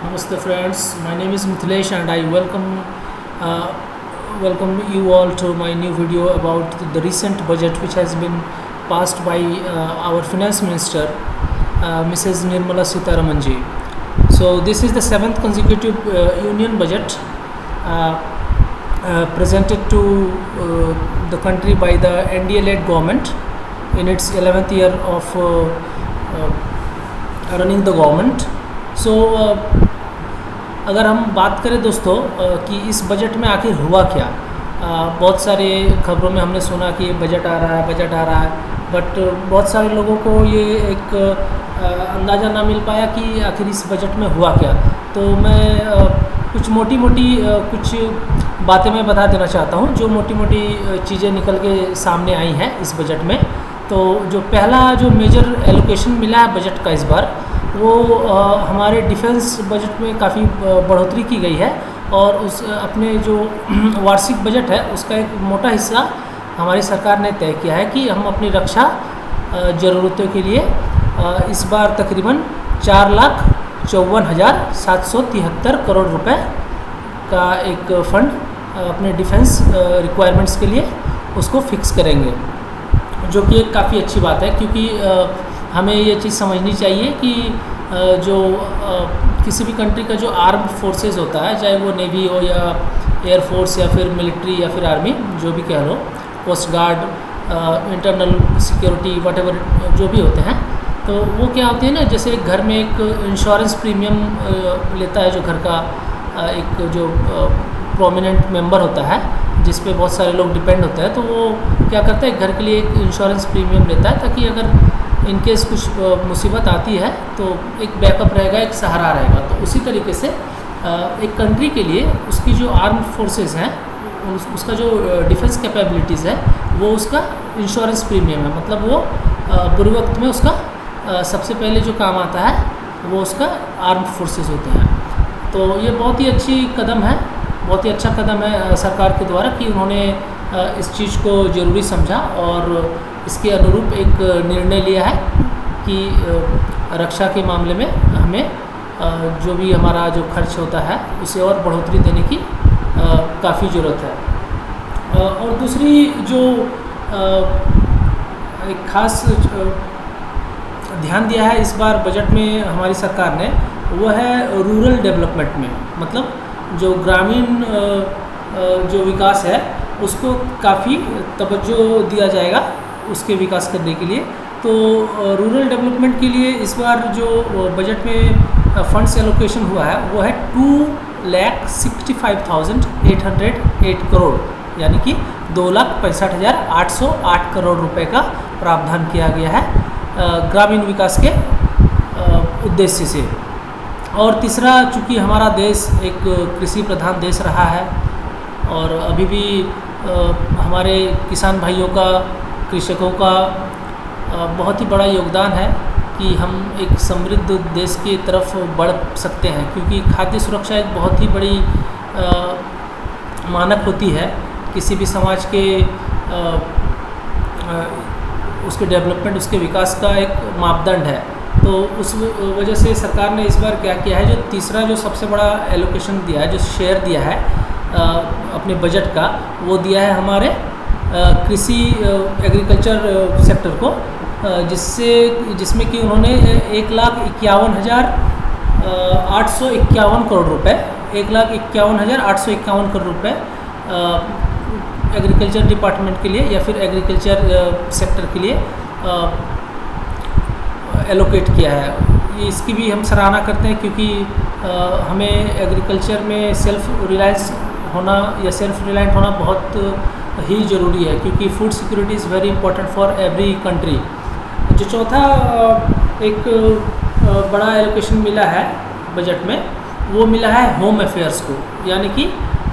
Namaste friends, my name is Mithilesh and I welcome you all to my new video about the recent budget which has been passed by our finance minister Mrs. Nirmala Sitharaman ji. So this is the seventh consecutive union budget presented to the country by the NDA-led government in its 11th year of running the government. सो अगर हम बात करें दोस्तों कि इस budget में आखिर हुआ क्या, बहुत सारे खबरों में हमने सुना कि ये बजट आ रहा है, बट बहुत सारे लोगों को ये एक अंदाज़ा ना मिल पाया कि आखिर इस बजट में हुआ क्या। तो मैं कुछ मोटी कुछ बातें मैं बता देना चाहता हूँ, जो मोटी चीज़ें निकल के सामने आई हैं इस बजट में। तो जो पहला जो मेजर एलोकेशन मिला है बजट का इस बार, वो हमारे डिफेंस बजट में काफ़ी बढ़ोतरी की गई है और उस अपने जो वार्षिक बजट है उसका एक मोटा हिस्सा हमारी सरकार ने तय किया है कि हम अपनी रक्षा ज़रूरतों के लिए इस बार तकरीबन 4,54,773 करोड़ रुपए का एक फंड अपने डिफेंस रिक्वायरमेंट्स के लिए उसको फिक्स करेंगे, जो कि एक काफ़ी अच्छी बात है। क्योंकि हमें ये चीज़ समझनी चाहिए कि जो किसी भी कंट्री का जो आर्म्ड फोर्सेस होता है, चाहे वो नेवी हो या एयरफोर्स या फिर मिलिट्री या फिर आर्मी, जो भी कह लो, coast guard, internal security, whatever जो भी होते हैं, तो वो क्या होते हैं ना, जैसे एक घर में एक इंश्योरेंस प्रीमियम लेता है जो घर का एक जो प्रोमिनेंट मेंबर होता है जिस पे बहुत सारे लोग डिपेंड होते हैं, तो वो क्या करता है, घर के लिए एक इंश्योरेंस प्रीमियम लेता है ताकि अगर इनकेस कुछ मुसीबत आती है तो एक बैकअप रहेगा, एक सहारा रहेगा। तो उसी तरीके से एक कंट्री के लिए उसकी जो आर्म्ड फोर्सेस हैं, उसका जो डिफेंस कैपेबिलिटीज़ है, वो उसका इंश्योरेंस प्रीमियम है। मतलब वो बुरे वक्त में उसका सबसे पहले जो काम आता है वो उसका आर्म्ड फोर्सेस होते हैं। तो ये बहुत ही अच्छा कदम है सरकार के द्वारा कि उन्होंने इस चीज़ को ज़रूरी समझा और इसके अनुरूप एक निर्णय लिया है कि रक्षा के मामले में हमें जो भी हमारा जो खर्च होता है उसे और बढ़ोतरी देने की काफ़ी ज़रूरत है। और दूसरी जो एक खास ध्यान दिया है इस बार बजट में हमारी सरकार ने, वो है रूरल डेवलपमेंट में। मतलब जो ग्रामीण जो विकास है उसको काफ़ी तवज्जो दिया जाएगा उसके विकास करने के लिए। तो रूरल डेवलपमेंट के लिए इस बार जो बजट में फंड्स एलोकेशन हुआ है वो है 2,65,808 करोड़, यानी कि 2,65,808 करोड़ रुपए का प्रावधान किया गया है ग्रामीण विकास के उद्देश्य से। और तीसरा, चूँकि हमारा देश एक कृषि प्रधान देश रहा है और अभी भी हमारे किसान भाइयों का, कृषकों का बहुत ही बड़ा योगदान है कि हम एक समृद्ध देश की तरफ बढ़ सकते हैं। क्योंकि खाद्य सुरक्षा एक बहुत ही बड़ी मानक होती है किसी भी समाज के उसके डेवलपमेंट, उसके विकास का एक मापदंड है। तो उस वजह से सरकार ने इस बार क्या किया है, जो तीसरा जो सबसे बड़ा एलोकेशन दिया है, जो शेयर दिया है अपने बजट का, वो दिया है हमारे कृषि एग्रीकल्चर सेक्टर को, जिसमें कि उन्होंने 1,51,851 करोड़ रुपए 1,51,851 करोड़ रुपए एग्रीकल्चर डिपार्टमेंट के लिए या फिर एग्रीकल्चर सेक्टर के लिए एलोकेट किया है। इसकी भी हम सराहना करते हैं क्योंकि हमें एग्रीकल्चर में सेल्फ रिलायंट होना बहुत ही ज़रूरी है, क्योंकि food security is very important for every country. जो चौथा एक बड़ा एलोकेशन मिला है बजट में, वो मिला है होम अफेयर्स को, यानी कि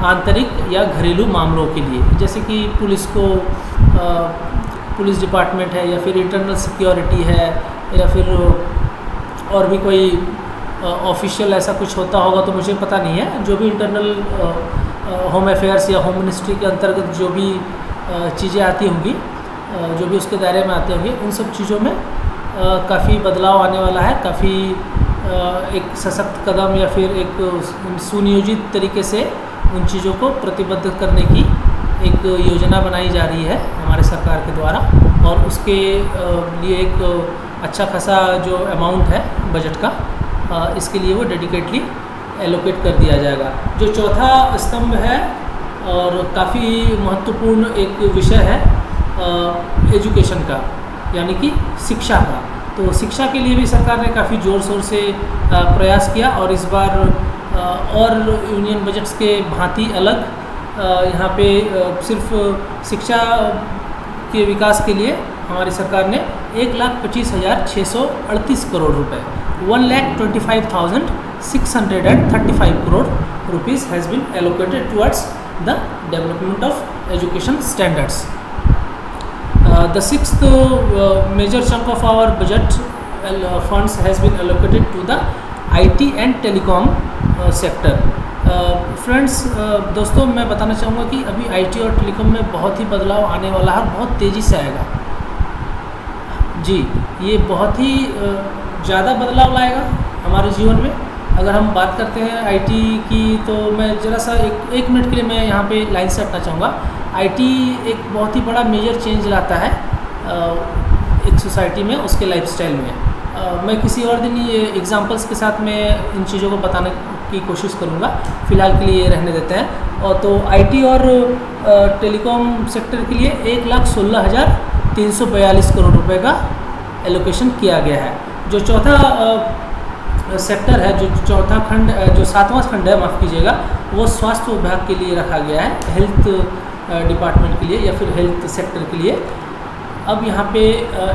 आंतरिक या घरेलू मामलों के लिए, जैसे कि पुलिस डिपार्टमेंट है या फिर इंटरनल सिक्योरिटी है या फिर और भी कोई ऑफिशियल ऐसा कुछ होता होगा तो मुझे पता नहीं है। जो भी इंटरनल होम अफेयर्स या होम मिनिस्ट्री के अंतर्गत जो भी चीज़ें आती होंगी, जो भी उसके दायरे में आते होंगे, उन सब चीज़ों में काफ़ी बदलाव आने वाला है, काफ़ी एक सशक्त कदम या फिर एक सुनियोजित तरीके से उन चीज़ों को प्रतिबद्ध करने की एक योजना बनाई जा रही है हमारे सरकार के द्वारा, और उसके लिए एक अच्छा खासा जो अमाउंट है बजट का, इसके लिए वो डेडिकेटली एलोकेट कर दिया जाएगा। जो चौथा स्तंभ है और काफ़ी महत्वपूर्ण एक विषय है एजुकेशन का, यानी कि शिक्षा का। तो शिक्षा के लिए भी सरकार ने काफ़ी ज़ोर शोर से प्रयास किया, और इस बार और यूनियन बजट्स के भांति अलग यहाँ पे सिर्फ शिक्षा के विकास के लिए हमारी सरकार ने 1,25,638 करोड़ रुपए 1,25,635 crore rupees has been allocated towards the development of education standards. The sixth major chunk of our budget funds has been allocated to the IT and telecom sector. Friends, दोस्तों, मैं बताना चाहूँगा कि अभी IT और टेलीकॉम में बहुत ही बदलाव आने वाला है और बहुत तेज़ी से आएगा। जी, ये बहुत ही ज़्यादा बदलाव लाएगा हमारे जीवन में। अगर हम बात करते हैं IT की, तो मैं ज़रा सा एक मिनट के लिए मैं यहाँ पे लाइन से हटना चाहूँगा। IT एक बहुत ही बड़ा मेजर चेंज लाता है एक सोसाइटी में, उसके लाइफस्टाइल में। मैं किसी और दिन ये एग्जांपल्स के साथ में इन चीज़ों को बताने की कोशिश करूँगा, फ़िलहाल के लिए रहने देते हैं। और तो IT और टेलीकॉम सेक्टर के लिए 1,16,342 करोड़ रुपए का एलोकेशन किया गया है। जो चौथा सेक्टर है, जो चौथा खंड, जो सातवां खंड है, माफ़ कीजिएगा, वो स्वास्थ्य विभाग के लिए रखा गया है, हेल्थ डिपार्टमेंट के लिए या फिर हेल्थ सेक्टर के लिए। अब यहाँ पे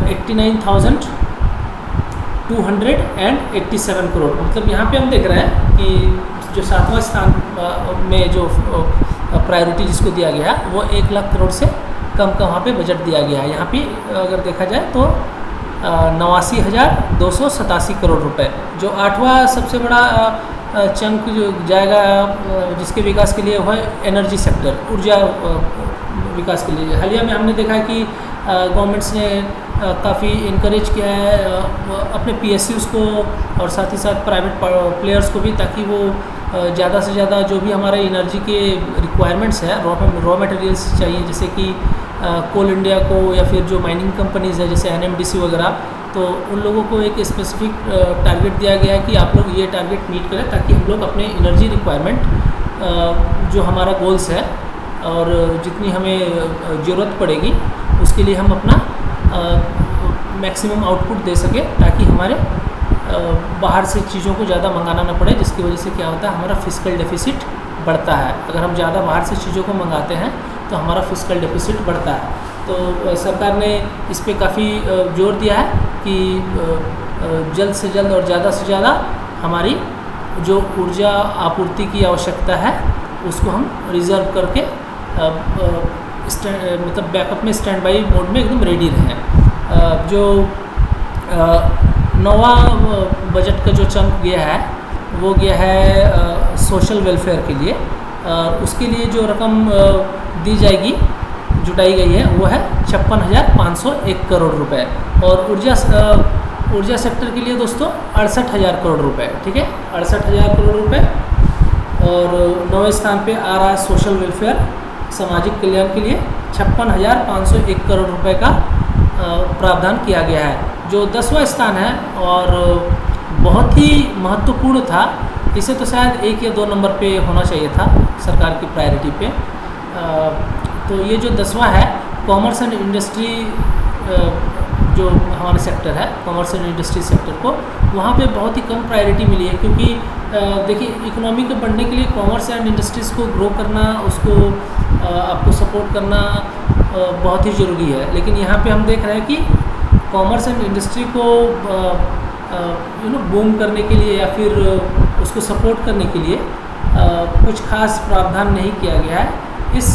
89,287 करोड़, मतलब यहाँ पे हम देख रहे हैं कि जो सातवां स्थान में जो प्रायोरिटी जिसको दिया गया है वो 1 लाख करोड़ से कम का वहाँ पे बजट दिया गया है। यहाँ पे अगर देखा जाए तो 89,287 करोड़ रुपए, जो आठवां सबसे बड़ा चंक जो जाएगा जिसके विकास के लिए वो है एनर्जी सेक्टर, ऊर्जा विकास के लिए। हालिया में हमने देखा है कि गवर्नमेंट्स ने काफ़ी इनकरेज किया है अपने PSUs को और साथ ही साथ प्राइवेट प्लेयर्स को भी, ताकि वो ज़्यादा से ज़्यादा जो भी हमारे एनर्जी के रिक्वायरमेंट्स है, रॉ मटेरियल्स चाहिए, जैसे कि कोल इंडिया को या फिर जो माइनिंग कंपनीज़ है जैसे NMDC वगैरह, तो उन लोगों को एक स्पेसिफिक टारगेट दिया गया है कि आप लोग ये टारगेट मीट करें, ताकि हम लोग अपने एनर्जी रिक्वायरमेंट जो हमारा गोल्स है और जितनी हमें ज़रूरत पड़ेगी उसके लिए हम अपना मैक्सिमम आउटपुट दे सके, ताकि हमारे बाहर से चीज़ों को ज़्यादा मंगाना ना पड़े, जिसकी वजह से क्या होता है, हमारा फिस्कल डेफिसिट बढ़ता है। अगर हम ज़्यादा बाहर से चीज़ों को मंगाते हैं तो हमारा फिस्कल डेफिसिट बढ़ता है। तो सरकार ने इस पे काफ़ी जोर दिया है कि जल्द से जल्द और ज़्यादा से ज़्यादा हमारी जो ऊर्जा आपूर्ति की आवश्यकता है उसको हम रिज़र्व करके मतलब बैकअप में, स्टैंड बाई मोड में एकदम रेडी रहें। जो नौवां बजट का जो चंक गया है वो गया है सोशल वेलफेयर के लिए। उसके लिए जो रकम दी जाएगी, जुटाई गई है, वो है 56,501 करोड़ रुपए। और ऊर्जा सेक्टर के लिए दोस्तों 68,000 करोड़ रुपए, ठीक है, 68,000 करोड़ रुपए। और 9वें स्थान पे आ रहा है सोशल वेलफेयर, सामाजिक कल्याण के लिए 56,501 करोड़ रुपए का प्रावधान किया गया है। जो 10वां स्थान है और बहुत ही महत्वपूर्ण था, इसे तो शायद 1 या 2 नंबर पे होना चाहिए था सरकार की प्रायोरिटी पे। तो ये जो 10वां है, कॉमर्स एंड इंडस्ट्री, जो हमारा सेक्टर है, कॉमर्स एंड इंडस्ट्री सेक्टर को वहाँ पे बहुत ही कम प्रायोरिटी मिली है, क्योंकि देखिए इकोनॉमी के बढ़ने के लिए कॉमर्स एंड इंडस्ट्रीज़ को ग्रो करना, उसको आपको सपोर्ट करना बहुत ही ज़रूरी है। लेकिन यहाँ पे हम देख रहे हैं कि कॉमर्स एंड इंडस्ट्री को बूम करने के लिए या फिर उसको सपोर्ट करने के लिए कुछ खास प्रावधान नहीं किया गया है। इस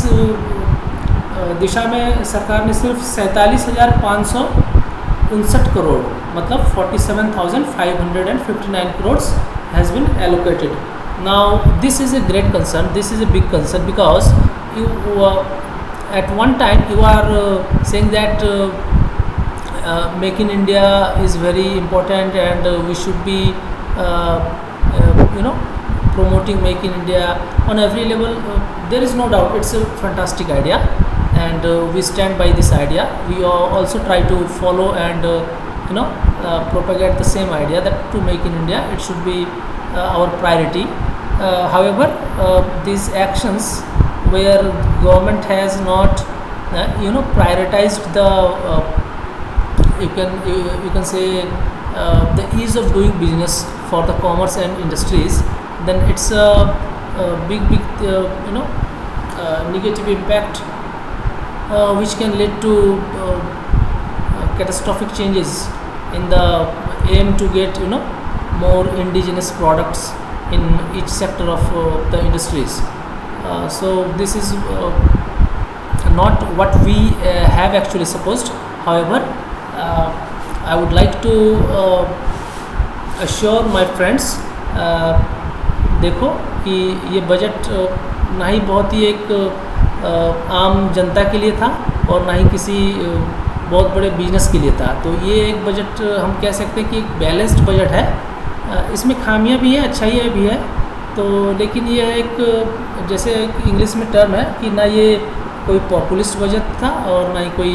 दिशा में सरकार ने सिर्फ 47,559 करोड़, मतलब 47,559 crores has been allocated. Now this is a great concern, this is a big concern, because you at one time you are saying that Make in India is very important and we should be promoting Make in India on every level. There is no doubt it's a fantastic idea, and we stand by this idea. We also try to follow and propagate the same idea that to Make in India, it should be our priority. However, these actions where government has not prioritized the you can say the ease of doing business for the commerce and industries, then it's a big negative impact which can lead to catastrophic changes in the aim to get more indigenous products in each sector of the industries. So this is not what we have actually supposed. However, I would like to assure my friends, देखो कि ये budget ना ही बहुत ही एक आम जनता के लिए था और ना ही किसी बहुत बड़े बिजनेस के लिए था। तो ये एक बजट हम कह सकते हैं कि एक बैलेंस्ड बजट है। इसमें खामियां भी है, अच्छाइयाँ भी है। तो लेकिन ये एक जैसे इंग्लिश में टर्म है कि ना ये कोई पॉपुलिस्ट बजट था और ना ही कोई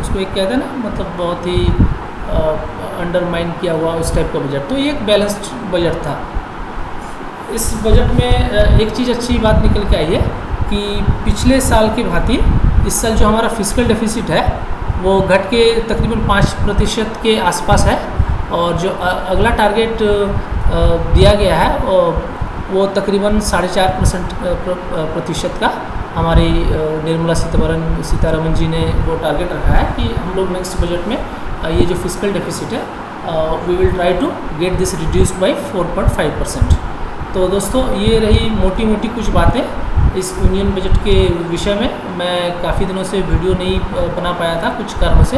उसको एक कहते हैं ना, मतलब बहुत ही अंडरमाइन किया हुआ उस टाइप का बजट। तो ये एक बैलेंस्ड बजट था। इस बजट में एक चीज़ अच्छी बात निकल के आई है कि पिछले साल की भांति इस साल जो हमारा फिस्कल डेफिसिट है वो घट के तकरीबन 5% के आसपास है, और जो अगला टारगेट दिया गया है वो तकरीबन 4.5% का हमारी निर्मला सीतारमन जी ने वो टारगेट रखा है कि हम लोग नेक्स्ट बजट में ये जो फिस्कल डेफिसिट है we will try to get this reduced by 4.5%। तो दोस्तों, ये रही मोटी मोटी कुछ बातें इस यूनियन बजट के विषय में। मैं काफ़ी दिनों से वीडियो नहीं बना पाया था कुछ कारणों से।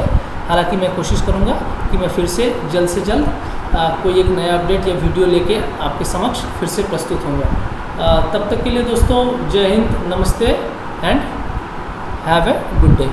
हालांकि मैं कोशिश करूंगा कि मैं फिर से जल्द कोई एक नया अपडेट या वीडियो लेके आपके समक्ष फिर से प्रस्तुत होऊंगा। तब तक के लिए दोस्तों, जय हिंद, नमस्ते and have a good day.